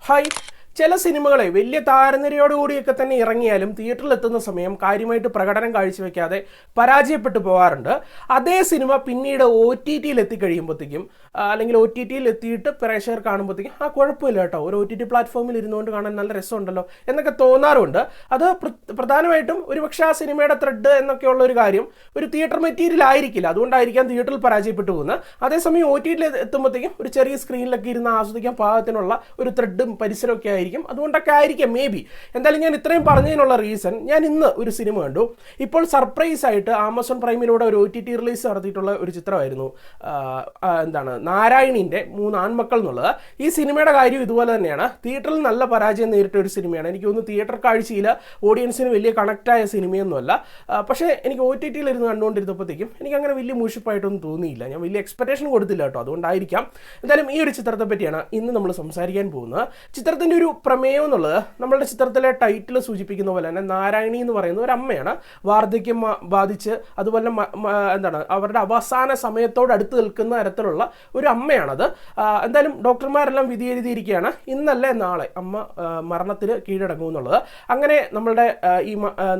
Hi. ചില സിനിമകളെ വലിയ താരനിരയോടുകൂടിയൊക്കെ തന്നെ ഇറങ്ങിയാലും തിയേറ്ററിലെത്തുന്ന സമയം കാര്യമായിട്ട് പ്രകടനം കാഴ്ചവെക്കാതെ പരാജയപ്പെട്ടു പോകാറുണ്ട്. അതേ സിനിമ പിന്നീട് OTTയിൽ എത്തിക്കഴിയുമ്പോഴത്തേക്കും അല്ലെങ്കിൽ OTTയിൽ എത്തിയിട്ട് പ്രേക്ഷകർ കാണുമ്പോഴത്തേക്കും കുഴപ്പമില്ല കേട്ടോ, ഒരു OTT പ്ലാറ്റ്ഫോമിൽ ഇരുന്നുകൊണ്ട് കാണാൻ നല്ല രസമുണ്ടല്ലോ എന്നൊക്കെ തോന്നാറുണ്ട്. അത് പ്രധാനമായിട്ടും ഒരുപക്ഷെ ആ സിനിമയുടെ ത്രെഡ് എന്നൊക്കെയുള്ള ഒരു കാര്യം ഒരു തിയേറ്റർ മെറ്റീരിയൽ ആയിരിക്കില്ല, അതുകൊണ്ടായിരിക്കാം തിയേറ്ററിൽ പരാജയപ്പെട്ടു പോകുന്നത്. അതേസമയം OTTയിൽ എത്തുമ്പോഴത്തേക്കും ഒരു ചെറിയ സ്ക്രീനിലൊക്കെ ഇരുന്ന് ആസ്വദിക്കാൻ പാകത്തിനുള്ള ഒരു ത്രെഡും പരിസരമൊക്കെ ആയിരിക്കും, അതുകൊണ്ടൊക്കെ ആയിരിക്കാം മേ ബി. എന്തായാലും ഞാൻ ഇത്രയും പറഞ്ഞതിനുള്ള റീസൺ, ഞാൻ ഇന്ന് ഒരു സിനിമ കണ്ടു. ഇപ്പോൾ സർപ്രൈസ് ആയിട്ട് ആമസോൺ പ്രൈമിലൂടെ ഒരു OTT റിലീസ് നടത്തിയിട്ടുള്ള ഒരു ചിത്രമായിരുന്നു നാരായണീൻ്റെ 3 ആൺമക്കൾ എന്നുള്ളത്. ഈ സിനിമയുടെ കാര്യം ഇതുപോലെ തന്നെയാണ്. തിയേറ്ററിൽ നല്ല പരാജയം നേരിട്ട ഒരു സിനിമയാണ്. എനിക്ക് തോന്നുന്നു തിയേറ്റർ കാഴ്ചയിൽ ഓഡിയൻസിന് വലിയ കണക്റ്റായ സിനിമയൊന്നുമല്ല. പക്ഷേ എനിക്ക് OTTയിൽ ഇരുന്ന് കണ്ടുകൊണ്ടിരുന്നപ്പോഴത്തേക്കും എനിക്ക് അങ്ങനെ വലിയ മൂഷിപ്പായിട്ടൊന്നും തോന്നിയില്ല. ഞാൻ വലിയ എക്സ്പെക്ടേഷൻ കൊടുത്തില്ല കേട്ടോ, അതുകൊണ്ടായിരിക്കാം. എന്തായാലും ഈ ഒരു ചിത്രത്തെ പറ്റിയാണ് ഇന്ന് നമ്മൾ സംസാരിക്കാൻ പോകുന്നത്. ചിത്രത്തിൻ്റെ ഒരു പ്രമേയം എന്നുള്ളത് നമ്മളുടെ ചിത്രത്തിലെ ടൈറ്റിൽ സൂചിപ്പിക്കുന്ന പോലെ തന്നെ നാരായണി എന്ന് പറയുന്ന ഒരു അമ്മയാണ്. വാർദ്ധക്യം ബാധിച്ച് അതുപോലെ അവരുടെ അവസാന സമയത്തോട് അടുത്ത് നിൽക്കുന്ന തരത്തിലുള്ള ഒരു അമ്മയാണത്. എന്തായാലും ഡോക്ടർമാരെല്ലാം വിധി എഴുതിയിരിക്കുകയാണ്, ഇന്നല്ലേ നാളെ അമ്മ മരണത്തിന് കീഴടങ്ങുമെന്നുള്ളത്. അങ്ങനെ നമ്മളുടെ ഈ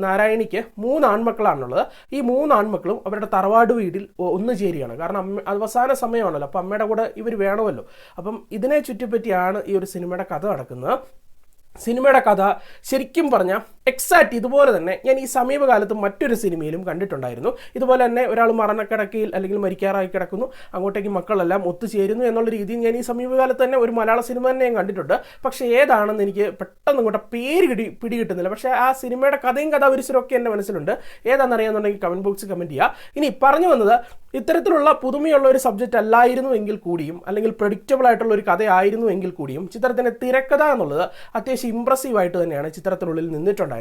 നാരായണിക്ക് 3 ആൺമക്കളാണുള്ളത്. ഈ 3 ആൺമക്കളും അവരുടെ തറവാട് വീട്ടിൽ ഒന്നു ചേരുകയാണ്. കാരണം അവസാന സമയമാണല്ലോ, അപ്പം അമ്മയുടെ കൂടെ ഇവർ വേണമല്ലോ. അപ്പം ഇതിനെ ചുറ്റിപ്പറ്റിയാണ് ഈ ഒരു സിനിമയുടെ കഥ നടക്കുന്നത്. സിനിമയുടെ കഥ ശരിക്കും പറഞ്ഞാൽ എക്സാക്റ്റ് ഇതുപോലെ തന്നെ ഞാൻ ഈ സമീപകാലത്ത് മറ്റൊരു സിനിമയിലും കണ്ടിട്ടുണ്ടായിരുന്നു. ഇതുപോലെ തന്നെ ഒരാൾ മരണക്കിടക്കയിൽ അല്ലെങ്കിൽ മരിക്കാറായി കിടക്കുന്നു, അങ്ങോട്ടേക്ക് മക്കളെല്ലാം ഒത്തുചേരുന്നു എന്നുള്ള രീതിയിൽ ഞാൻ ഈ സമീപകാലത്ത് തന്നെ ഒരു മലയാള സിനിമ തന്നെ ഞാൻ കണ്ടിട്ടുണ്ട്. പക്ഷേ ഏതാണെന്ന് എനിക്ക് പെട്ടെന്ന് ഇങ്ങോട്ട് പേര് പിടികിട്ടുന്നില്ല. പക്ഷേ ആ സിനിമയുടെ കഥയും കഥാപരിസരമൊക്കെ എൻ്റെ മനസ്സിലുണ്ട്. ഏതാണെന്നറിയാമെന്നുണ്ടെങ്കിൽ കമൻറ്റ് ബോക്സിൽ കമൻറ്റ് ചെയ്യുക. ഇനി പറഞ്ഞു വന്നത്, ഇത്തരത്തിലുള്ള പുതുമയുള്ള ഒരു സബ്ജക്റ്റ് അല്ലായിരുന്നു എങ്കിൽ കൂടിയും അല്ലെങ്കിൽ പ്രഡിക്റ്റബിൾ ആയിട്ടുള്ള ഒരു കഥയായിരുന്നു എങ്കിൽ കൂടിയും ചിത്രത്തിൻ്റെ തിരക്കഥ എന്നുള്ളത് അത്യാവശ്യം ഇംപ്രസീവായിട്ട് തന്നെയാണ് ചിത്രത്തിനുള്ളിൽ നിന്നിട്ടുണ്ടായിരുന്നത്.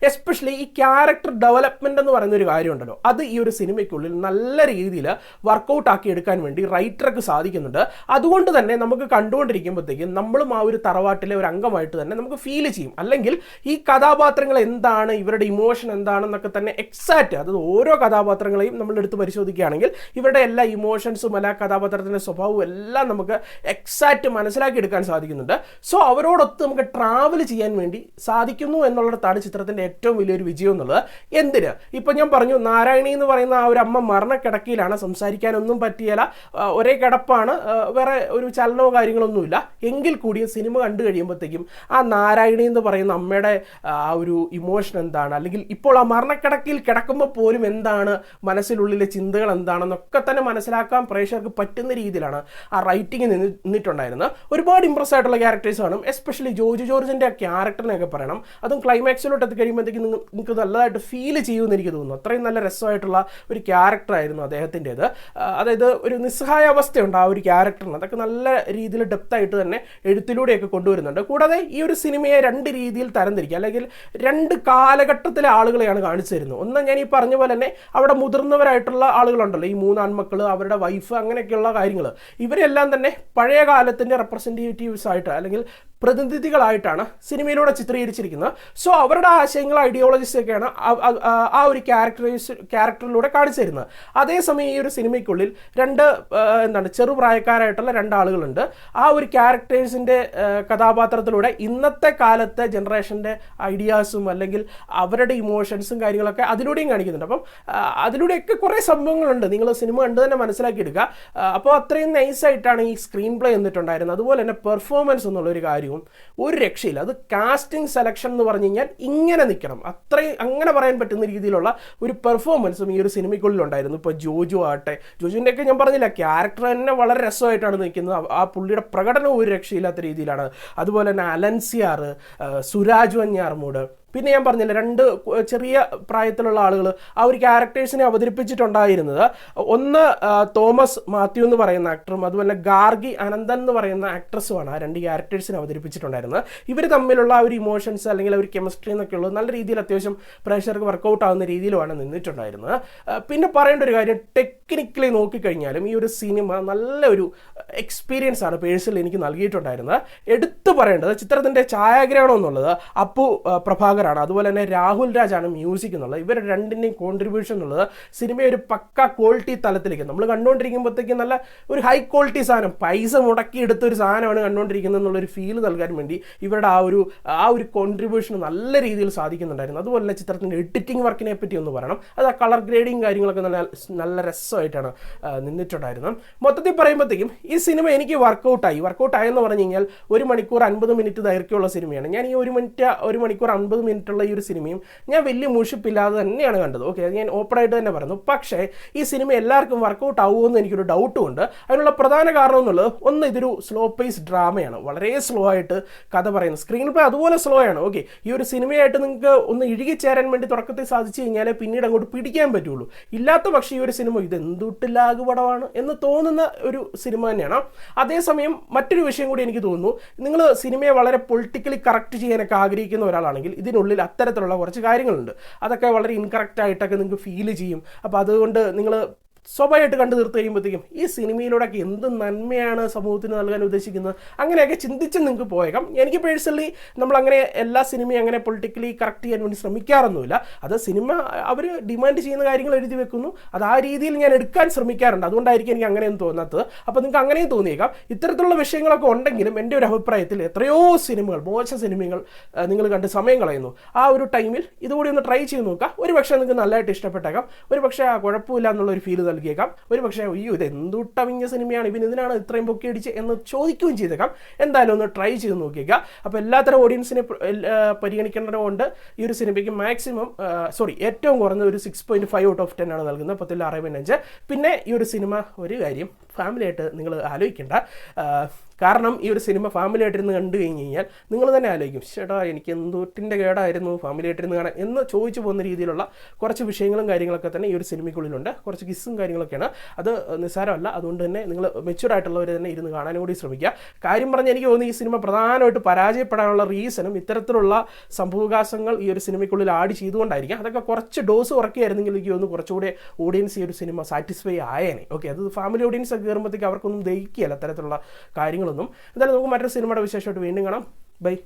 എസ്പെഷ്യലി ഈ ക്യാരക്ടർ ഡെവലപ്മെന്റ് എന്ന് പറയുന്ന ഒരു കാര്യമുണ്ടല്ലോ, അത് ഈ ഒരു സിനിമയ്ക്കുള്ളിൽ നല്ല രീതിയിൽ വർക്കൗട്ട് ആക്കി എടുക്കാൻ വേണ്ടി റൈറ്റർക്ക് സാധിക്കുന്നുണ്ട്. അതുകൊണ്ട് തന്നെ നമുക്ക് കണ്ടുകൊണ്ടിരിക്കുമ്പോഴത്തേക്കും നമ്മളും ആ ഒരു തറവാട്ടിലെ ഒരു അംഗമായിട്ട് തന്നെ നമുക്ക് ഫീൽ ചെയ്യും. അല്ലെങ്കിൽ ഈ കഥാപാത്രങ്ങൾ എന്താണ്, ഇവരുടെ ഇമോഷൻ എന്താണെന്നൊക്കെ തന്നെ എക്സാക്റ്റ്, അത് ഓരോ കഥാപാത്രങ്ങളെയും നമ്മൾ എടുത്ത് പരിശോധിക്കുകയാണെങ്കിൽ ഇവരുടെ എല്ലാ ഇമോഷൻസും എല്ലാ കഥാപാത്രത്തിൻ്റെ സ്വഭാവവും എല്ലാം നമുക്ക് എക്സാക്റ്റ് മനസ്സിലാക്കി എടുക്കാൻ സാധിക്കുന്നുണ്ട്. സോ അവരോടൊത്ത് നമുക്ക് ട്രാവൽ ചെയ്യാൻ വേണ്ടി സാധിക്കുന്നു എന്നുള്ളിടത്താണ് ചിത്രത്തിൻ്റെ ഏറ്റവും വലിയൊരു വിജയം എന്നുള്ളത്. എന്തിന് ഇപ്പം ഞാൻ പറഞ്ഞു, നാരായണി എന്ന് പറയുന്ന ആ ഒരു അമ്മ മരണക്കിടക്കയിലാണ്, സംസാരിക്കാനൊന്നും പറ്റിയല്ല, ഒരേ കിടപ്പാണ്, വേറെ ഒരു ചലനമോ കാര്യങ്ങളൊന്നുമില്ല. എങ്കിൽ കൂടി സിനിമ കണ്ടു കഴിയുമ്പോഴത്തേക്കും ആ നാരായണി എന്ന് പറയുന്ന അമ്മയുടെ ആ ഒരു ഇമോഷൻ എന്താണ്, അല്ലെങ്കിൽ ഇപ്പോൾ ആ മരണക്കിടക്കയിൽ കിടക്കുമ്പോൾ പോലും എന്താണ് മനസ്സിനുള്ളിലെ ചിന്തകൾ എന്താണെന്നൊക്കെ തന്നെ മനസ്സിലാക്കാൻ പ്രേക്ഷകർക്ക് പറ്റുന്ന രീതിയിലാണ് ആ റൈറ്റിംഗ് നിന്നിട്ടുണ്ടായിരുന്നത്. ഒരുപാട് ഇംപ്രസ് ആയിട്ടുള്ള ക്യാരക്ടേഴ്സ് ആണ്. എസ്പെഷ്യലി ജോർജ് ജോർജിൻ്റെ ആ ക്യാരക്ടറിനെയൊക്കെ പറയണം. അതും ക്ലൈമാക്സിലോട്ട് എത്തിക്കഴിയുമ്പോഴത്തേക്കും നിങ്ങൾക്ക് നല്ലതായിട്ട് ഫീൽ ചെയ്യുമെന്ന് എനിക്ക് തോന്നുന്നു. അത്രയും നല്ല രസമായിട്ടുള്ള ഒരു ക്യാരക്ടറായിരുന്നു അദ്ദേഹത്തിൻ്റേത്. അതായത് ഒരു നിസ്സഹായ അവസ്ഥയുണ്ട് ആ ഒരു ക്യാരക്ടറിന്. അതൊക്കെ നല്ല രീതിയിൽ ഡെപ്തായിട്ട് തന്നെ എഴുത്തിലൂടെയൊക്കെ കൊണ്ടുവരുന്നുണ്ട്. കൂടാതെ ഈ ഒരു സിനിമയെ 2 രീതിയിൽ തരംതിരിക്കുക, അല്ലെങ്കിൽ 2 കാലഘട്ടത്തിലെ ആളുകളെയാണ് കാണിച്ചു തരുന്നത്. ഒന്ന്, ഞാൻ ഈ പറഞ്ഞ പോലെ തന്നെ അവിടെ മുതിർന്നവരായിട്ടുള്ള ആളുകളുണ്ടല്ലോ, ഈ 3 ആൺമക്കൾ, അവരുടെ വൈഫ്, അങ്ങനെയൊക്കെയുള്ള കാര്യങ്ങൾ, ഇവരെല്ലാം തന്നെ പഴയ കാലത്തിൻ്റെ റെപ്രസെൻറ്റേറ്റീവ്സ് ആയിട്ട് അല്ലെങ്കിൽ പ്രതിനിധികളായിട്ടാണ് സിനിമയിലൂടെ ചിത്രീകരിച്ചിരിക്കുന്നത്. സോ അവരുടെ ആശയങ്ങൾ, ഐഡിയോളജീസ് ഒക്കെയാണ് ആ ഒരു ക്യാരക്ടറിലൂടെ കാണിച്ചു തരുന്നത്. അതേസമയം ഈ ഒരു സിനിമയ്ക്കുള്ളിൽ 2 ചെറുപ്രായക്കാരായിട്ടുള്ള 2 ആളുകളുണ്ട്. ആ ഒരു ക്യാരക്ടേഴ്സിൻ്റെ കഥാപാത്രത്തിലൂടെ ഇന്നത്തെ കാലത്തെ ജനറേഷൻ്റെ ഐഡിയാസും അല്ലെങ്കിൽ അവരുടെ ഇമോഷൻസും കാര്യങ്ങളൊക്കെ അതിലൂടെയും കാണിക്കുന്നുണ്ട്. അപ്പം അതിലൂടെയൊക്കെ കുറേ സംഭവങ്ങളുണ്ട്, നിങ്ങൾ സിനിമ കണ്ട് തന്നെ മനസ്സിലാക്കിയെടുക്കുക. അപ്പോൾ അത്രയും നൈസായിട്ടാണ് ഈ സ്ക്രീൻ പ്ലേ എന്നിട്ടുണ്ടായിരുന്നത്. അതുപോലെ തന്നെ പെർഫോമൻസ് എന്നുള്ളൊരു കാര്യം ഒരു രക്ഷയില്ല. അത് കാസ്റ്റിംഗ് സെലക്ഷൻ എന്ന് പറഞ്ഞു കഴിഞ്ഞാൽ ഇങ്ങനെ നിൽക്കണം, അത്രയും അങ്ങനെ പറയാൻ പറ്റുന്ന രീതിയിലുള്ള ഒരു പെർഫോമൻസും ഈ ഒരു സിനിമയ്ക്കുള്ളിലുണ്ടായിരുന്നു. ഇപ്പോൾ ജോജു ആട്ടെ, ജോജുവിൻ്റെയൊക്കെ ഞാൻ പറഞ്ഞില്ല, ക്യാരക്ടർ തന്നെ വളരെ രസമായിട്ടാണ് നിൽക്കുന്നത്. ആ പുള്ളിയുടെ പ്രകടനം ഒരു രക്ഷയില്ലാത്ത രീതിയിലാണ്. അതുപോലെ തന്നെ അലൻസിയാർ, സുരാജ് വഞ്ഞാർമൂട്, പിന്നെ ഞാൻ പറഞ്ഞില്ല 2 ചെറിയ പ്രായത്തിലുള്ള ആളുകൾ ആ ഒരു ക്യാരക്ടേഴ്സിനെ അവതരിപ്പിച്ചിട്ടുണ്ടായിരുന്നത്. ഒന്ന് തോമസ് മാത്യു എന്ന് പറയുന്ന ആക്ടറും അതുപോലെ ഗാർഗി അനന്തൻ എന്ന് പറയുന്ന ആക്ട്രസുമാണ് ആ 2 ക്യാരക്ടേഴ്സിനെ അവതരിപ്പിച്ചിട്ടുണ്ടായിരുന്നത്. ഇവർ തമ്മിലുള്ള ആ ഒരു ഇമോഷൻസ് അല്ലെങ്കിൽ ഒരു കെമിസ്ട്രി എന്നൊക്കെ ഉള്ളത് നല്ല രീതിയിൽ അത്യാവശ്യം പ്രേക്ഷകർക്ക് വർക്കൗട്ട് ആവുന്ന രീതിയിലുമാണ് നിന്നിട്ടുണ്ടായിരുന്നത്. പിന്നെ പറയേണ്ട ഒരു കാര്യം, ടെക്നിക്കലി നോക്കിക്കഴിഞ്ഞാലും ഈ ഒരു സിനിമ നല്ലൊരു എക്സ്പീരിയൻസ് ആണ് പേഴ്സണലി എനിക്ക് നൽകിയിട്ടുണ്ടായിരുന്നത്. എടുത്തു പറയേണ്ടത് ചിത്രത്തിൻ്റെ ഛായാഗ്രഹണം എന്നുള്ളത് അപ്പു പ്രഭാകർ സാഗറാണ്, അതുപോലെ തന്നെ രാഹുൽ രാജാണ് മ്യൂസിക് എന്നുള്ളത്. ഇവർ രണ്ടിൻ്റെയും കോൺട്രിബ്യൂഷൻ എന്നുള്ളത് സിനിമയെ ഒരു പക്ക ക്വാളിറ്റി തലത്തിലേക്ക് നമ്മൾ കണ്ടുകൊണ്ടിരിക്കുമ്പോഴത്തേക്കും നല്ല ഒരു ഹൈ ക്വാളിറ്റി സാധനം, പൈസ മുടക്കി എടുത്തൊരു സാധനമാണ് കണ്ടുകൊണ്ടിരിക്കുന്നത് എന്നുള്ളൊരു ഫീൽ നൽകാൻ വേണ്ടി ഇവരുടെ ആ ഒരു കോൺട്രിബ്യൂഷൻ നല്ല രീതിയിൽ സാധിക്കുന്നുണ്ടായിരുന്നു. അതുപോലെ തന്നെ ചിത്രത്തിൻ്റെ എഡിറ്റിംഗ് വർക്കിനെ പറ്റി ഒന്ന് പറയണം. അത് ആ കളർ ഗ്രേഡിങ് കാര്യങ്ങളൊക്കെ നല്ല രസമായിട്ടാണ് നിന്നിട്ടുണ്ടായിരുന്നത്. മൊത്തത്തിൽ പറയുമ്പോഴത്തേക്കും ഈ സിനിമ എനിക്ക് വർക്കൗട്ടായെന്ന് പറഞ്ഞു കഴിഞ്ഞാൽ 1 മണിക്കൂർ 50 മിനിറ്റ് ദൈർഘ്യമുള്ള സിനിമയാണ്. ഞാൻ ഈ 1 മണിക്കൂർ 50 മിനിറ്റുള്ള ഈ ഒരു സിനിമയും ഞാൻ വലിയ മുഷിപ്പില്ലാതെ തന്നെയാണ് കണ്ടത്. ഓക്കെ, അത് ഞാൻ ഓപ്പണായിട്ട് തന്നെ പറയുന്നു. പക്ഷേ ഈ സിനിമ എല്ലാവർക്കും വർക്കൗട്ട് ആവുമെന്ന് എനിക്കൊരു ഡൗട്ടും ഉണ്ട്. അതിനുള്ള പ്രധാന കാരണം എന്നുള്ളത് ഒന്ന്, ഇതൊരു സ്ലോ പേസ് ഡ്രാമയാണ്, വളരെ സ്ലോ ആയിട്ട് കഥ പറയുന്നത്. സ്ക്രീൻ പ്ലേ അതുപോലെ സ്ലോ ആണ്. ഓക്കെ, ഈ ഒരു സിനിമയായിട്ട് നിങ്ങൾക്ക് ഒന്ന് ഇഴുകിച്ചേരാൻ വേണ്ടി തുടക്കത്തിൽ സാധിച്ചു കഴിഞ്ഞാൽ പിന്നീട് അങ്ങോട്ട് പിടിക്കാൻ പറ്റുള്ളൂ. ഇല്ലാത്ത പക്ഷേ ഈ ഒരു സിനിമ ഇതെന്തുട്ട് ലാഗ് പടമാണ് എന്ന് തോന്നുന്ന ഒരു സിനിമ തന്നെയാണ്. അതേസമയം മറ്റൊരു വിഷയം കൂടി എനിക്ക് തോന്നുന്നു, നിങ്ങൾ സിനിമയെ വളരെ പൊളിറ്റിക്കലി കറക്റ്റ് ചെയ്യാനൊക്കെ ആഗ്രഹിക്കുന്ന ഒരാളാണെങ്കിൽ ഇതിനുള്ളിൽ അത്തരത്തിലുള്ള കുറച്ച് കാര്യങ്ങളുണ്ട്. അതൊക്കെ വളരെ ഇൻകറക്റ്റ് ആയിട്ടൊക്കെ നിങ്ങൾക്ക് ഫീൽ ചെയ്യും. അപ്പോൾ അതുകൊണ്ട് നിങ്ങൾ സ്വാഭാവികമായിട്ട് കണ്ടു തീർത്ത് കഴിയുമ്പോഴത്തേക്കും ഈ സിനിമയിലൂടെയൊക്കെ എന്ത് നന്മയാണ് സമൂഹത്തിന് നൽകാൻ ഉദ്ദേശിക്കുന്നത്, അങ്ങനെയൊക്കെ ചിന്തിച്ച് നിങ്ങൾക്ക് പോയേക്കാം. എനിക്ക് പേഴ്സണലി നമ്മളങ്ങനെ എല്ലാ സിനിമയും അങ്ങനെ പൊളിറ്റിക്കലി കറക്റ്റ് ചെയ്യാൻ വേണ്ടി ശ്രമിക്കാറൊന്നുമില്ല. അത് സിനിമ അവർ ഡിമാൻഡ് ചെയ്യുന്ന കാര്യങ്ങൾ എഴുതി വെക്കുന്നു, അത് ആ രീതിയിൽ ഞാൻ എടുക്കാൻ ശ്രമിക്കാറുണ്ട്. അതുകൊണ്ടായിരിക്കും എനിക്ക് അങ്ങനെയൊന്നും തോന്നാത്തത്. അപ്പോൾ നിങ്ങൾക്ക് അങ്ങനെയും തോന്നിയേക്കാം. ഇത്തരത്തിലുള്ള വിഷയങ്ങളൊക്കെ ഉണ്ടെങ്കിലും എൻ്റെ ഒരു അഭിപ്രായത്തിൽ എത്രയോ സിനിമകൾ, മോശം സിനിമകൾ നിങ്ങൾ കണ്ട് സമയം കളയുന്നു. ആ ഒരു ടൈമിൽ ഇതുകൂടി ഒന്ന് ട്രൈ ചെയ്ത് നോക്കുക. ഒരു പക്ഷേ നിങ്ങൾക്ക് നല്ലതായിട്ട് ഇഷ്ടപ്പെട്ടേക്കാം, ഒരു പക്ഷേ കുഴപ്പമില്ല എന്നുള്ളൊരു ഫീൽ നൽകിയേക്കാം, ഒരു പക്ഷേ അയ്യോ ഇത് എന്തുട്ടവിഞ്ഞ സിനിമയാണ്, ഇവൻ ഇതിനാണ് ഇത്രയും പൊക്കി അടിച്ച് എന്ന് ചോദിക്കുകയും ചെയ്തേക്കാം. എന്തായാലും ഒന്ന് ട്രൈ ചെയ്ത് നോക്കിയേക്കാം. അപ്പോൾ എല്ലാത്തരം ഓഡിയൻസിനെ പരിഗണിക്കേണ്ടതുകൊണ്ട് ഈ ഒരു സിനിമയ്ക്ക് ഏറ്റവും കുറഞ്ഞ ഒരു 6.5 ഔട്ട് ഓഫ് 10 ആണ് നൽകുന്നത്, 10/65. പിന്നെ ഈ ഒരു സിനിമ ഒരു കാര്യം ഫാമിലിയായിട്ട് നിങ്ങൾ ആലോചിക്കേണ്ട. കാരണം ഈ ഒരു സിനിമ ഫാമിലി ആയിട്ടിരുന്ന് കണ്ടു കഴിഞ്ഞ് കഴിഞ്ഞാൽ നിങ്ങൾ തന്നെ ആലോചിക്കും, ചേട്ടാ എനിക്ക് എന്തൊട്ടിൻ്റെ കേടായിരുന്നു ഫാമിലി ആയിട്ടിരുന്ന് കാണാൻ എന്ന് ചോദിച്ചു പോകുന്ന രീതിയിലുള്ള കുറച്ച് വിഷയങ്ങളും കാര്യങ്ങളൊക്കെ തന്നെ ഈ ഒരു സിനിമയ്ക്കുള്ളിലുണ്ട്. കുറച്ച് കിസ്സും കാര്യങ്ങളൊക്കെയാണ്, അത് നിസ്സാരമല്ല. അതുകൊണ്ട് തന്നെ നിങ്ങൾ മെച്യൂർ ആയിട്ടുള്ളവർ തന്നെ ഇരുന്ന് കാണാനും കൂടി ശ്രമിക്കുക. കാര്യം പറഞ്ഞാൽ എനിക്ക് തോന്നുന്നു ഈ സിനിമ പ്രധാനമായിട്ട് പരാജയപ്പെടാനുള്ള റീസണും ഇത്തരത്തിലുള്ള സംഭവവികാസങ്ങൾ ഈ ഒരു സിനിമയ്ക്കുള്ളിൽ ആഡ് ചെയ്തുകൊണ്ടായിരിക്കും. അതൊക്കെ കുറച്ച് ഡോസ് ഉറക്കുകയായിരുന്നെങ്കിൽ എനിക്ക് തോന്നുന്നു കുറച്ചുകൂടെ ഓഡിയൻസ് ഈ ഒരു സിനിമ സാറ്റിസ്ഫൈ ആയേനെ. ഓക്കെ, അത് ഫാമിലി ഓഡിയൻസ് ഒക്കെ കയറുമ്പോഴത്തേക്ക് അവർക്കൊന്നും ദഹിക്കുകയല്ല അത്തരത്തിലുള്ള കാര്യങ്ങളൊന്നും. എന്തായാലും നമുക്ക് മറ്റൊരു സിനിമയുടെ വിശേഷമായിട്ട് വീണ്ടും കാണാം. ബൈ.